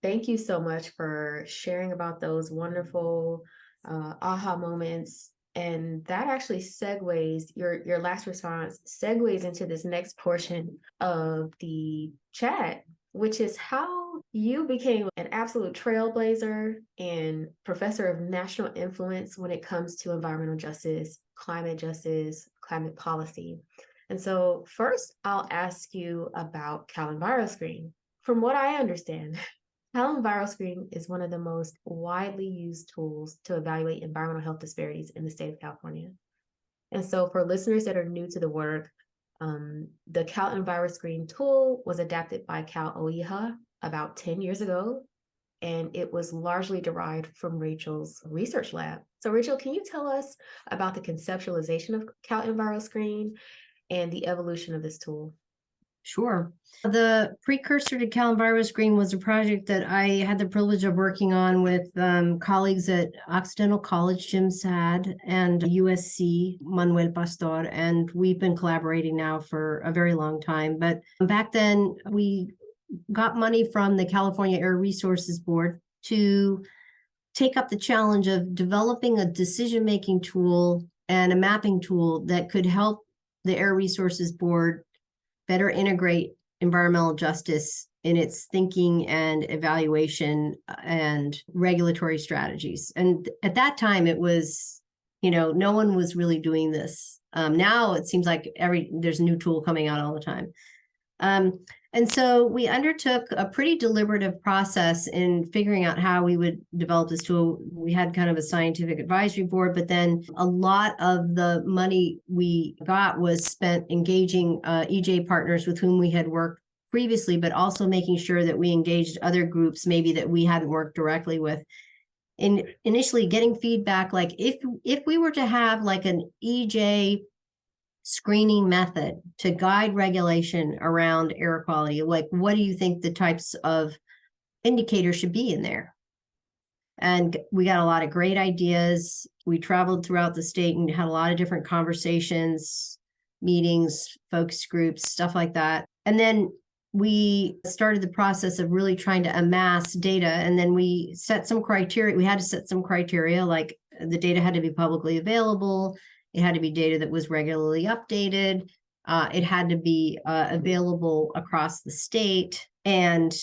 Thank you so much for sharing about those wonderful aha moments. And that actually segues, your last response segues into this next portion of the chat, which is how you became an absolute trailblazer and professor of national influence when it comes to environmental justice, climate policy. And so first, I'll ask you about CalEnviroScreen. From what I understand, CalEnviro is one of the most widely used tools to evaluate environmental health disparities in the state of California. And so for listeners that are new to the work, the CalEnviro tool was adapted by Cal OEHHA about 10 years ago, and it was largely derived from Rachel's research lab. So Rachel, can you tell us about the conceptualization of CalEnviro and the evolution of this tool? Sure. The precursor to CalEnviro was a project that I had the privilege of working on with colleagues at Occidental College, Jim Sad, and USC, Manuel Pastor, and we've been collaborating now for a very long time. But back then, we got money from the California Air Resources Board to take up the challenge of developing a decision-making tool and a mapping tool that could help the Air Resources Board better integrate environmental justice in its thinking and evaluation and regulatory strategies. And at that time, it was, no one was really doing this. Now it seems like there's a new tool coming out all the time. And so we undertook a pretty deliberative process in figuring out how we would develop this tool. We had kind of a scientific advisory board, but then a lot of the money we got was spent engaging EJ partners with whom we had worked previously, but also making sure that we engaged other groups maybe that we hadn't worked directly with. In initially getting feedback, like if we were to have like an EJ screening method to guide regulation around air quality, like what do you think the types of indicators should be in there? And we got a lot of great ideas. We traveled throughout the state and had a lot of different conversations, meetings, focus groups, stuff like that. And then we started the process of really trying to amass data. And then we set some criteria. We had to set some criteria, like the data had to be publicly available. It had to be data that was regularly updated. It had to be available across the state. And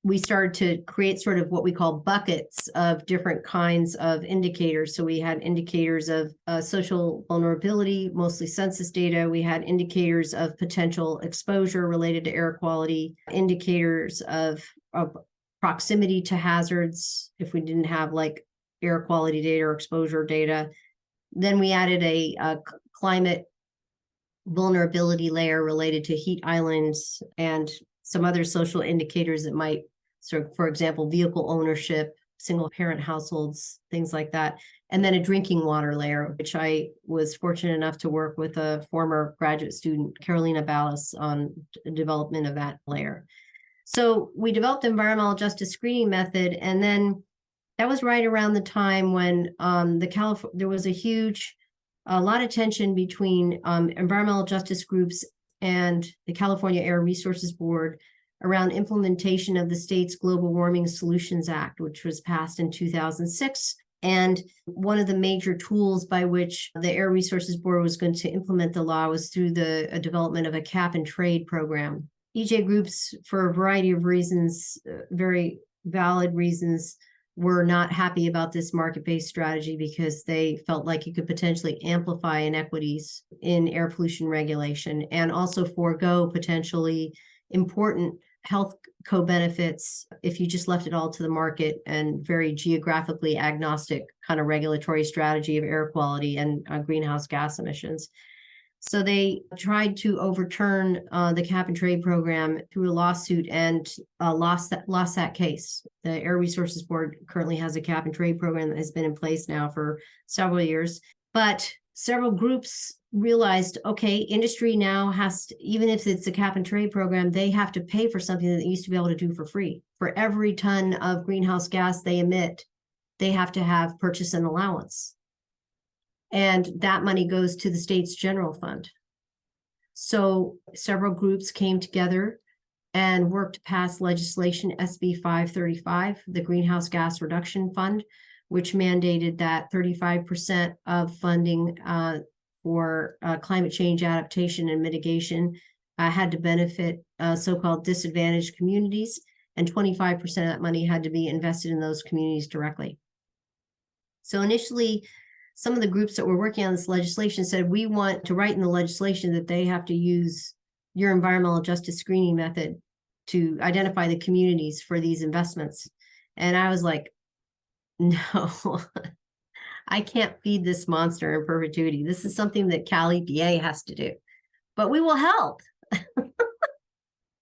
we started to create sort of what we call buckets of different kinds of indicators. So we had indicators of social vulnerability, mostly census data. We had indicators of potential exposure related to air quality, indicators of proximity to hazards if we didn't have like air quality data or exposure data. Then we added a climate vulnerability layer related to heat islands and some other social indicators that might, for example, vehicle ownership, single parent households, things like that. And then a drinking water layer, which I was fortunate enough to work with a former graduate student, Carolina Ballas, on development of that layer. So we developed the environmental justice screening method, and then that was right around the time when there was a lot of tension between environmental justice groups and the California Air Resources Board around implementation of the state's Global Warming Solutions Act, which was passed in 2006. And one of the major tools by which the Air Resources Board was going to implement the law was through the development of a cap and trade program. EJ groups, for a variety of reasons, very valid reasons, were not happy about this market-based strategy because they felt like it could potentially amplify inequities in air pollution regulation and also forego potentially important health co-benefits if you just left it all to the market and very geographically agnostic kind of regulatory strategy of air quality and greenhouse gas emissions. So they tried to overturn the cap and trade program through a lawsuit and lost that case. The Air Resources Board currently has a cap and trade program that has been in place now for several years. But several groups realized, okay, industry now has to, even if it's a cap and trade program, they have to pay for something that they used to be able to do for free. For every ton of greenhouse gas they emit, they have to have purchase an allowance. And that money goes to the state's general fund. So several groups came together and worked to pass legislation SB 535, the Greenhouse Gas Reduction Fund, which mandated that 35% of funding for climate change adaptation and mitigation had to benefit so-called disadvantaged communities, and 25% of that money had to be invested in those communities directly. So initially, some of the groups that were working on this legislation said, we want to write in the legislation that they have to use your environmental justice screening method to identify the communities for these investments. And I was like, no, I can't feed this monster in perpetuity. This is something that CalEPA has to do, but we will help.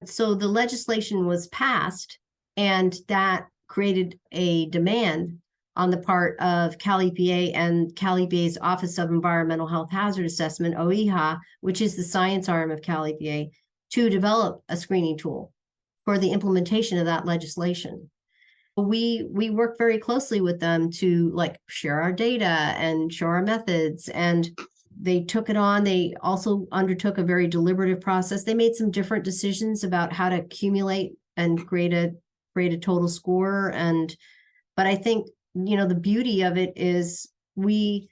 So the legislation was passed, and that created a demand on the part of CalEPA and CalEPA's Office of Environmental Health Hazard Assessment, OEHHA, which is the science arm of CalEPA, to develop a screening tool for the implementation of that legislation. We work very closely with them to share our data and show our methods, and they took it on. They also undertook a very deliberative process. They made some different decisions about how to accumulate and create a total score. But I think, the beauty of it is the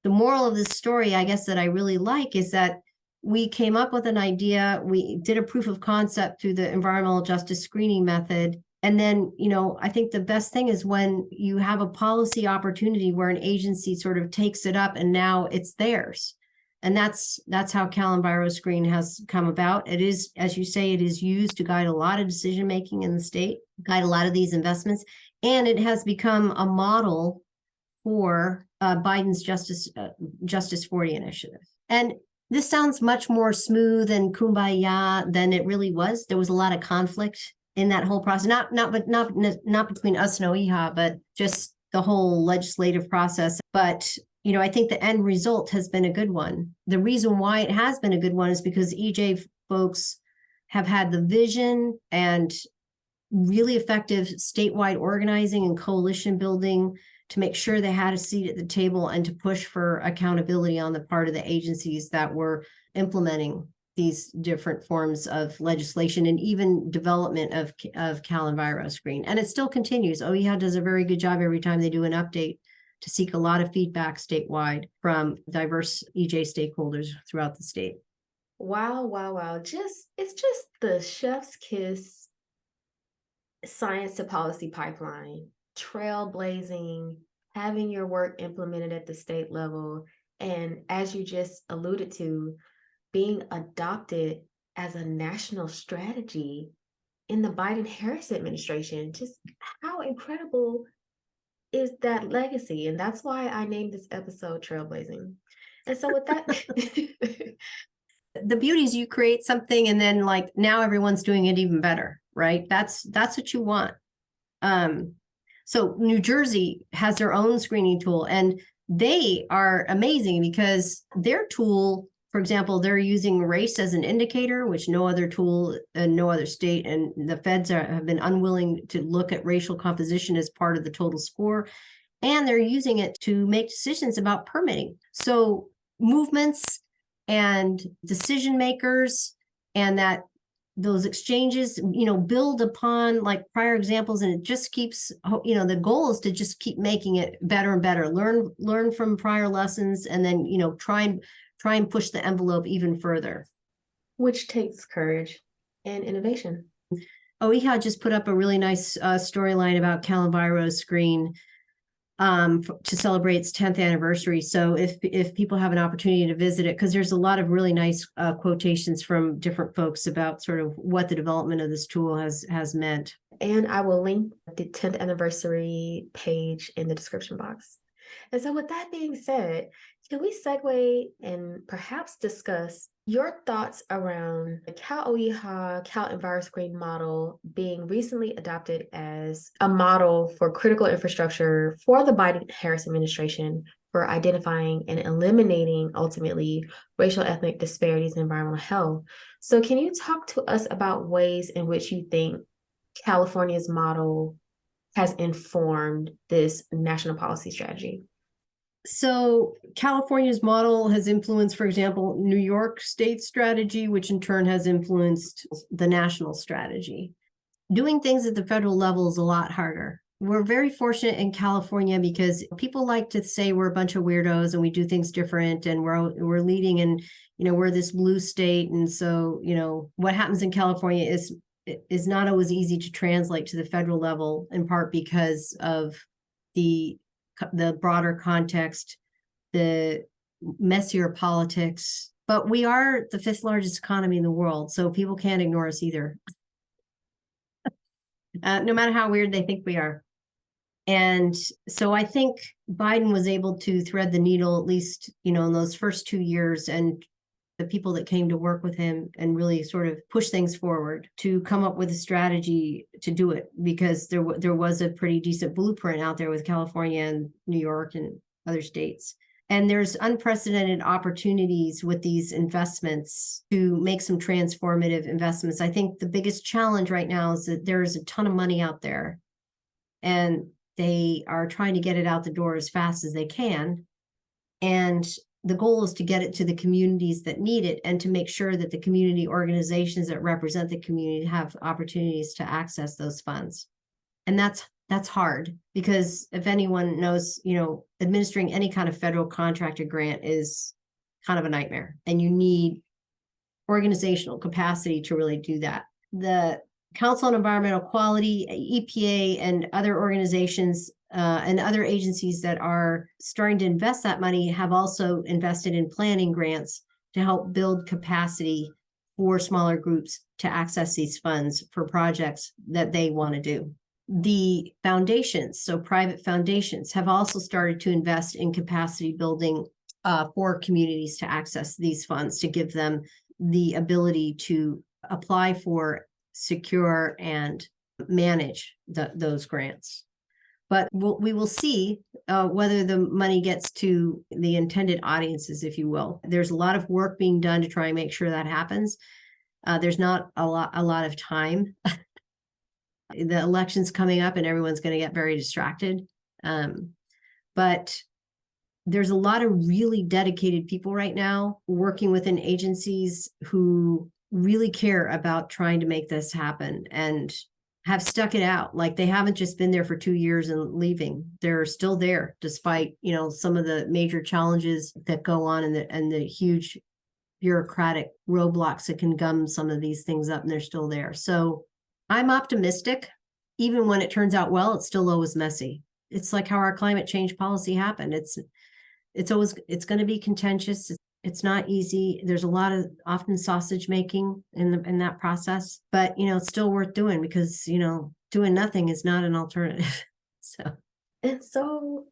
moral of this story, I guess, that I really like is that we came up with an idea. We did a proof of concept through the environmental justice screening method. And then, I think the best thing is when you have a policy opportunity where an agency sort of takes it up and now it's theirs. And that's how CalEnviroScreen has come about. It is, as you say, it is used to guide a lot of decision-making in the state, guide a lot of these investments. And it has become a model for Biden's Justice 40 initiative. And this sounds much more smooth and kumbaya than it really was. There was a lot of conflict in that whole process, not between us and OEHHA, but just the whole legislative process. But, I think the end result has been a good one. The reason why it has been a good one is because EJ folks have had the vision and really effective statewide organizing and coalition building to make sure they had a seat at the table and to push for accountability on the part of the agencies that were implementing these different forms of legislation and even development of CalEnviro Screen. And it still continues. OEHHA does a very good job every time they do an update to seek a lot of feedback statewide from diverse EJ stakeholders throughout the state. Wow, wow, wow. It's just the chef's kiss science to policy pipeline, trailblazing, having your work implemented at the state level, and as you just alluded to, being adopted as a national strategy in the Biden-Harris administration. Just how incredible is that legacy? And that's why I named this episode Trailblazing. And so with that, the beauty is you create something and then now everyone's doing it even better, right? That's what you want. So New Jersey has their own screening tool, and they are amazing because their tool, for example, they're using race as an indicator, which no other tool and no other state, and the feds have been unwilling to look at racial composition as part of the total score. And they're using it to make decisions about permitting. So movements and decision makers and those exchanges, build upon prior examples, and it just keeps, the goal is to just keep making it better and better, learn from prior lessons, and then, try and push the envelope even further. Which takes courage and innovation. OEHHA just put up a really nice storyline about CalEnviro Screen to celebrate its 10th anniversary. So if people have an opportunity to visit it, because there's a lot of really nice quotations from different folks about sort of what the development of this tool has meant. And I will link the 10th anniversary page in the description box. And so with that being said, can we segue and perhaps discuss your thoughts around the CalOEHHA CalEnviroScreen model being recently adopted as a model for critical infrastructure for the Biden-Harris administration for identifying and eliminating, ultimately, racial ethnic disparities in environmental health? So can you talk to us about ways in which you think California's model has informed this national policy strategy? So California's model has influenced, for example, New York State strategy, which in turn has influenced the national strategy. Doing things at the federal level is a lot harder. We're very fortunate in California because people like to say we're a bunch of weirdos and we do things different and we're leading and we're this blue state. And so, what happens in California is not always easy to translate to the federal level, in part because of the broader context, the messier politics. But we are the 5th largest economy in the world, so people can't ignore us either. No matter how weird they think we are. And so I think Biden was able to thread the needle, at least, in those first 2 years, and the people that came to work with him and really sort of push things forward to come up with a strategy to do it, because there was a pretty decent blueprint out there with California and New York and other states. And there's unprecedented opportunities with these investments to make some transformative investments. I think the biggest challenge right now is that there is a ton of money out there and they are trying to get it out the door as fast as they can. And the goal is to get it to the communities that need it and to make sure that the community organizations that represent the community have opportunities to access those funds. And that's hard, because if anyone knows, administering any kind of federal contractor grant is kind of a nightmare, and you need organizational capacity to really do that. The Council on Environmental Quality, EPA, and other organizations and other agencies that are starting to invest that money have also invested in planning grants to help build capacity for smaller groups to access these funds for projects that they want to do. The foundations, so private foundations, have also started to invest in capacity building for communities to access these funds, to give them the ability to apply for, secure, and manage those grants. But we will see whether the money gets to the intended audiences, if you will. There's a lot of work being done to try and make sure that happens. There's not a lot of time. The election's coming up and everyone's going to get very distracted. But there's a lot of really dedicated people right now working within agencies who really care about trying to make this happen and have stuck it out. Like, they haven't just been there for 2 years and leaving. They're still there despite, some of the major challenges that go on and the huge bureaucratic roadblocks that can gum some of these things up, and they're still there. So I'm optimistic. Even when it turns out well, it's still always messy. It's like how our climate change policy happened. It's going to be contentious. It's not easy. There's a lot of often sausage making in that process, but it's still worth doing, because doing nothing is not an alternative. So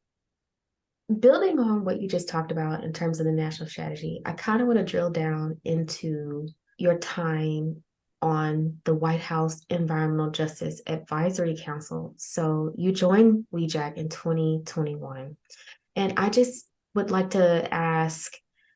building on what you just talked about in terms of the national strategy, I kind of want to drill down into your time on the White House Environmental Justice Advisory Council. So you joined WEJAC in 2021. And I just would like to ask,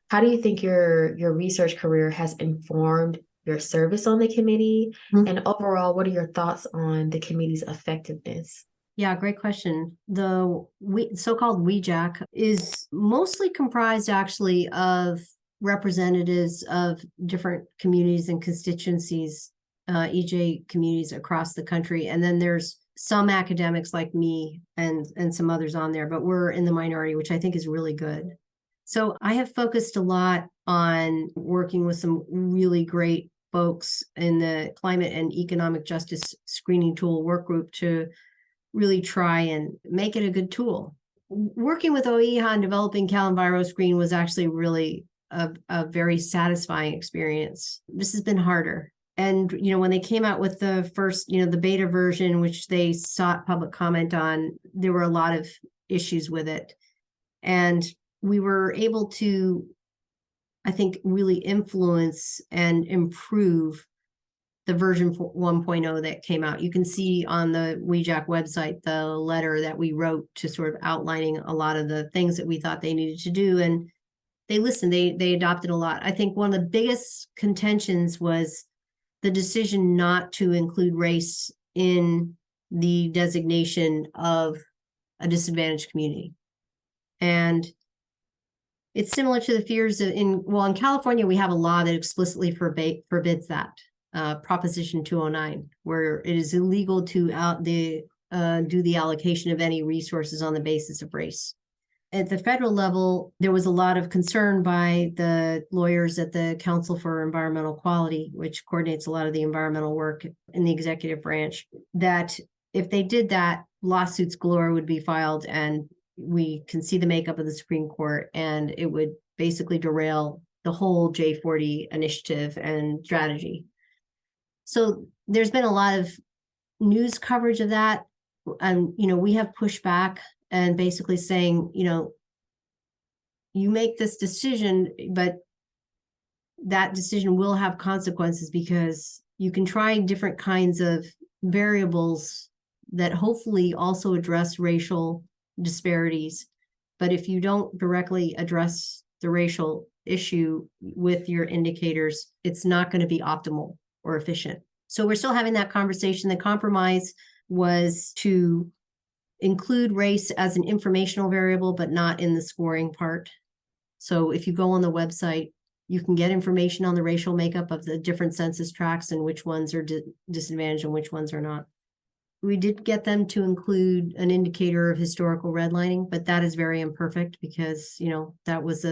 how do you think your research career has informed your service on the committee? Mm-hmm. And overall, what are your thoughts on the committee's effectiveness? Yeah, great question. The so-called WEJAC is mostly comprised actually of representatives of different communities and constituencies, EJ communities across the country. And then there's some academics like me and some others on there, but we're in the minority, which I think is really good. So I have focused a lot on working with some really great folks in the climate and economic justice screening tool work group to really try and make it a good tool. Working with OEHHA and developing CalEnviro was actually really a very satisfying experience. This has been harder. And, when they came out with the first, the beta version, which they sought public comment on, there were a lot of issues with it. And we were able to, I think, really influence and improve the version 1.0 that came out. You can see on the WEJAC website the letter that we wrote to sort of outlining a lot of the things that we thought they needed to do. And they listened, they adopted a lot. I think one of the biggest contentions was the decision not to include race in the designation of a disadvantaged community. And It's similar to the fears in California, we have a law that explicitly forbids that, Proposition 209, where it is illegal to do the allocation of any resources on the basis of race. At the federal level, there was a lot of concern by the lawyers at the Council for Environmental Quality, which coordinates a lot of the environmental work in the executive branch, that if they did that, lawsuits galore would be filed, and we can see the makeup of the Supreme Court, and it would basically derail the whole J40 initiative and strategy. So there's been a lot of news coverage of that. And, we have pushed back and basically saying, you make this decision, but that decision will have consequences, because you can try different kinds of variables that hopefully also address racial disparities. But if you don't directly address the racial issue with your indicators, it's not going to be optimal or efficient. So we're still having that conversation. The compromise was to include race as an informational variable, but not in the scoring part. So if you go on the website, you can get information on the racial makeup of the different census tracts and which ones are disadvantaged and which ones are not. We did get them to include an indicator of historical redlining, but that is very imperfect, because, that was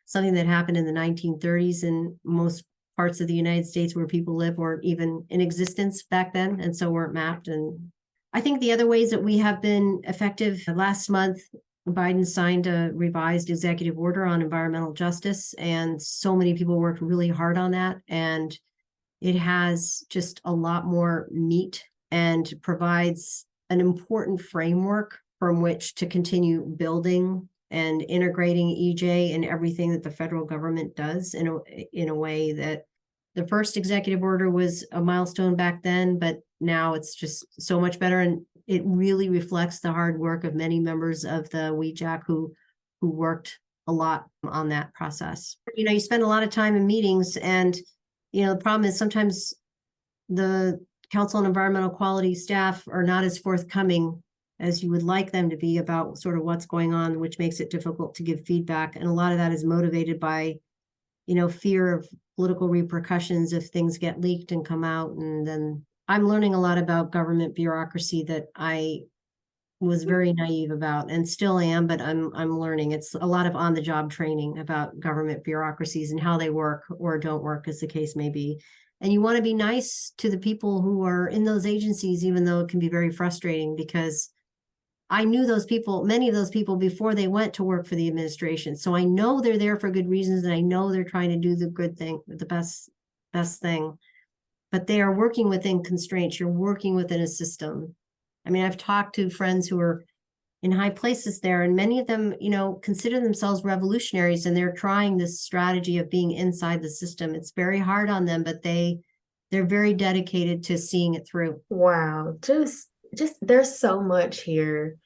something that happened in the 1930s, and most parts of the United States where people live weren't even in existence back then, and so weren't mapped. And I think the other ways that we have been effective, last month, Biden signed a revised executive order on environmental justice, and so many people worked really hard on that. And it has just a lot more meat and provides an important framework from which to continue building and integrating EJ in everything that the federal government does, in a way that the first executive order was a milestone back then, but now it's just so much better. And it really reflects the hard work of many members of the OEHHA who worked a lot on that process. You spend a lot of time in meetings, and, the problem is sometimes the Council on Environmental Quality staff are not as forthcoming as you would like them to be about sort of what's going on, which makes it difficult to give feedback. And a lot of that is motivated by, fear of political repercussions if things get leaked and come out. And then I'm learning a lot about government bureaucracy that I was very naive about, and still am, but I'm learning. It's a lot of on-the-job training about government bureaucracies and how they work or don't work, as the case may be. And you want to be nice to the people who are in those agencies, even though it can be very frustrating, because I knew those people, many of those people, before they went to work for the administration. So I know they're there for good reasons, and I know they're trying to do the good thing, the best thing. But they are working within constraints. You're working within a system. I mean, I've talked to friends who are in high places there, and many of them, consider themselves revolutionaries, and they're trying this strategy of being inside the system. It's very hard on them, but they're very dedicated to seeing it through. Wow. Just there's so much here,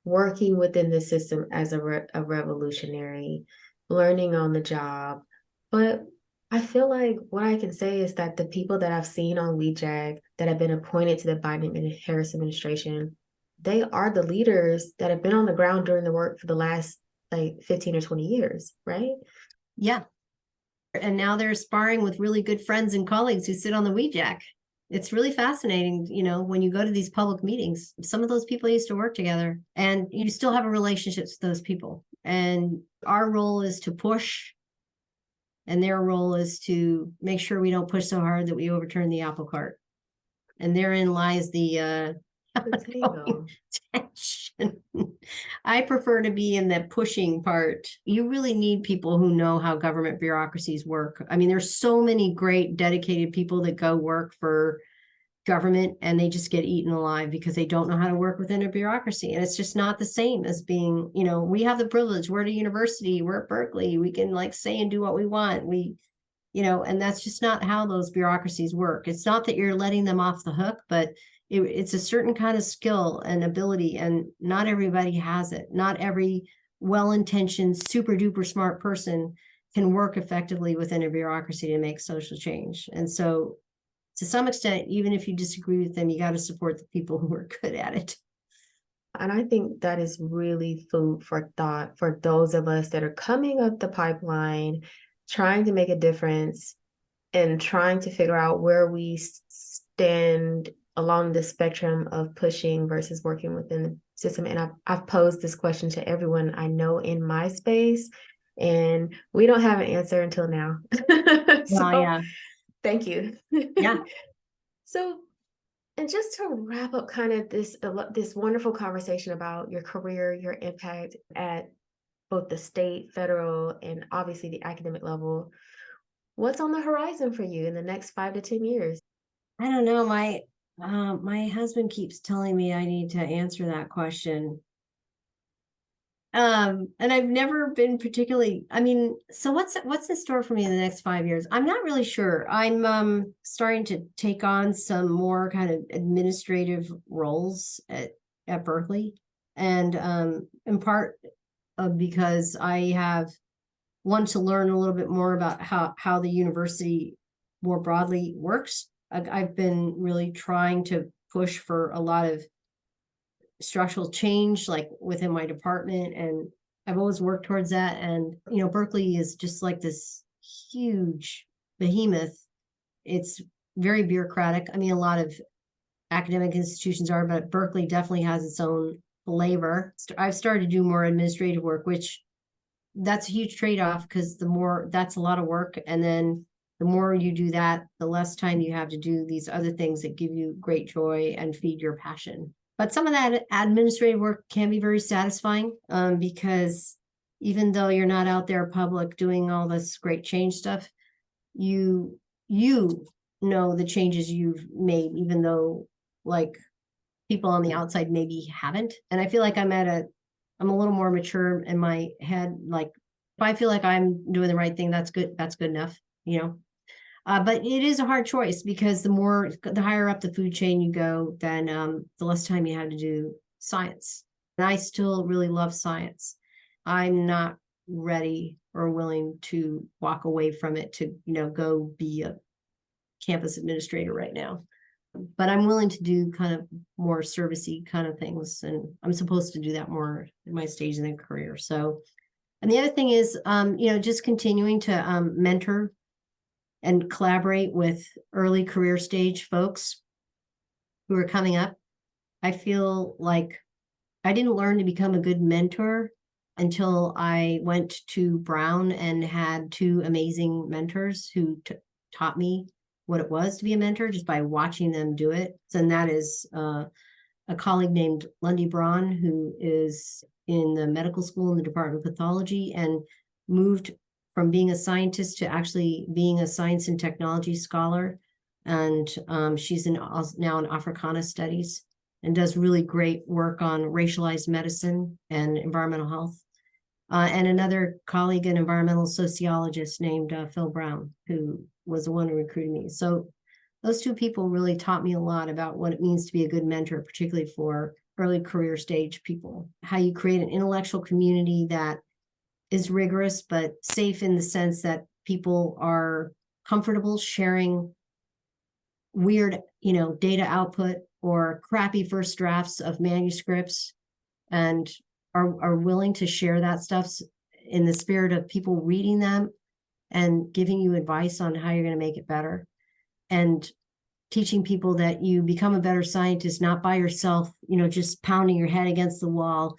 working within the system as a revolutionary, learning on the job. But I feel like what I can say is that the people that I've seen on WeJag that have been appointed to the Biden and Harris administration, they are the leaders that have been on the ground doing the work for the last 15 or 20 years, right? Yeah. And now they're sparring with really good friends and colleagues who sit on the WeJag. It's really fascinating, when you go to these public meetings, some of those people used to work together, and you still have a relationship with those people. And our role is to push, and their role is to make sure we don't push so hard that we overturn the apple cart. And therein lies the tension. I prefer to be in the pushing part. You really need people who know how government bureaucracies work. I mean, there's so many great dedicated people that go work for government, and they just get eaten alive because they don't know how to work within a bureaucracy. And it's just not the same as being, we have the privilege. We're at a university, we're at Berkeley, we can say and do what we want. And that's just not how those bureaucracies work. It's not that you're letting them off the hook, but it's a certain kind of skill and ability, and not everybody has it. Not every well-intentioned, super duper smart person can work effectively within a bureaucracy to make social change. And so, to some extent, even if you disagree with them, you got to support the people who are good at it. And I think that is really food for thought for those of us that are coming up the pipeline, trying to make a difference and trying to figure out where we stand along the spectrum of pushing versus working within the system. And I've posed this question to everyone I know in my space, and we don't have an answer until now. So yeah. thank you. Yeah. So, and just to wrap up kind of this wonderful conversation about your career, your impact at both the state, federal, and obviously the academic level, what's on the horizon for you in the next 5 to 10 years? I don't know. My husband keeps telling me I need to answer that question. And I've never been particularly, I mean, so what's in store for me in the next 5 years? I'm not really sure. I'm starting to take on some more kind of administrative roles at Berkeley. And in part because I have want to learn a little bit more about how the university more broadly works. I've been really trying to push for a lot of structural change, like within my department, and I've always worked towards that. And Berkeley is just like this huge behemoth. It's very bureaucratic. I mean, a lot of academic institutions are, but Berkeley definitely has its own flavor. I've started to do more administrative work, which that's a huge trade-off, because that's a lot of work, and then the more you do that, the less time you have to do these other things that give you great joy and feed your passion. But some of that administrative work can be very satisfying, because even though you're not out there public doing all this great change stuff, you know the changes you've made, even though like people on the outside maybe haven't. And I feel like I'm a little more mature in my head. Like if I feel like I'm doing the right thing, that's good enough, but it is a hard choice, because the higher up the food chain you go, then the less time you have to do science. And I still really love science. I'm not ready or willing to walk away from it to, go be a campus administrator right now. But I'm willing to do kind of more servicey kind of things. And I'm supposed to do that more in my stage in the career. So, and the other thing is, just continuing to mentor and collaborate with early career stage folks who are coming up. I feel like I didn't learn to become a good mentor until I went to Brown and had two amazing mentors who taught me what it was to be a mentor just by watching them do it. And that is a colleague named Lundy Braun, who is in the medical school in the Department of Pathology and moved from being a scientist to actually being a science and technology scholar. And she's now in Africana studies and does really great work on racialized medicine and environmental health. And another colleague, an environmental sociologist named Phil Brown, who was the one who recruited me. So those two people really taught me a lot about what it means to be a good mentor, particularly for early career stage people, how you create an intellectual community that is rigorous, but safe in the sense that people are comfortable sharing weird, data output or crappy first drafts of manuscripts, and are willing to share that stuff in the spirit of people reading them and giving you advice on how you're going to make it better, and teaching people that you become a better scientist, not by yourself, just pounding your head against the wall,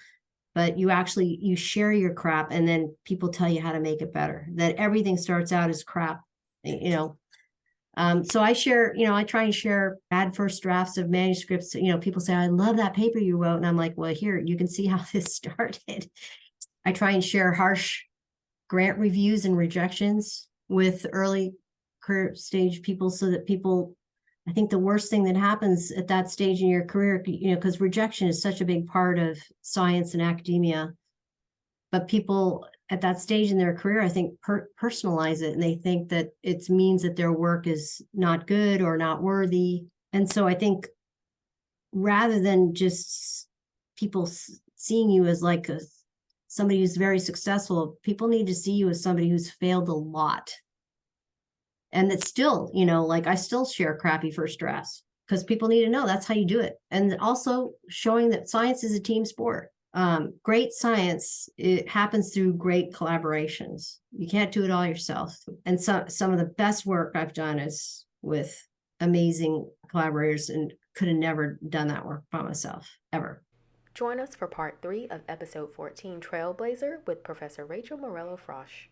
but you share your crap, and then people tell you how to make it better, that everything starts out as crap, So I share, I try and share bad first drafts of manuscripts. People say, I love that paper you wrote. And I'm like, well, here, you can see how this started. I try and share harsh grant reviews and rejections with early career stage people, so that people, I think the worst thing that happens at that stage in your career, because rejection is such a big part of science and academia, but people at that stage in their career, I think, personalize it, and they think that it means that their work is not good or not worthy. And so I think rather than just people seeing you as like somebody who's very successful, people need to see you as somebody who's failed a lot. And that still, like I still share crappy first drafts because people need to know that's how you do it. And also showing that science is a team sport. Great science, it happens through great collaborations. You can't do it all yourself. And some of the best work I've done is with amazing collaborators, and could have never done that work by myself, ever. Join us for part 3 of episode 14, Trailblazer, with Professor Rachel Morello-Frosch.